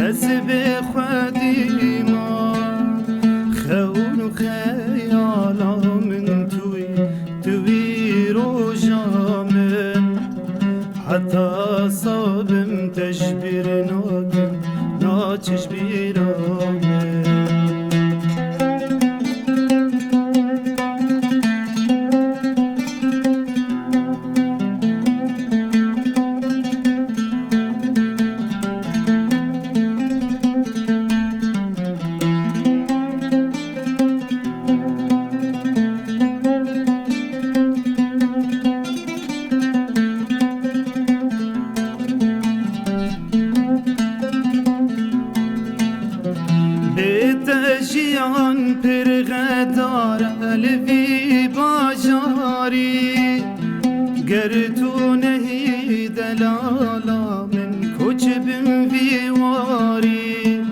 از به خودی ما خون و خیالا من توی روژا من حتی صابم تشبیر ناکم ناچش بیرامن جیان پر غدار الوی باجاری گر تو نهی دلالا من کچبم ویواری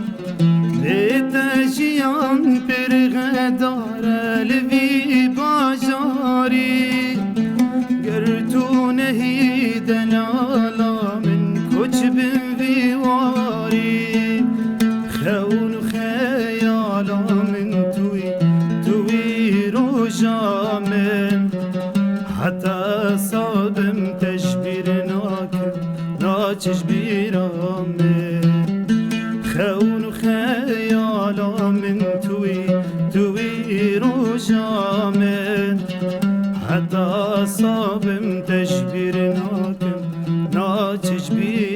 بیت جیان پر غدار الوی باجاری گر تو نهی دلالا من کچبم ویواری خون خیالا من توی روژا من حتی صابم تشبیر ناکم ناچش بیرامن خون خیالا من توی روژا من حتی صابم تشبیر ناکم ناچش بیرامن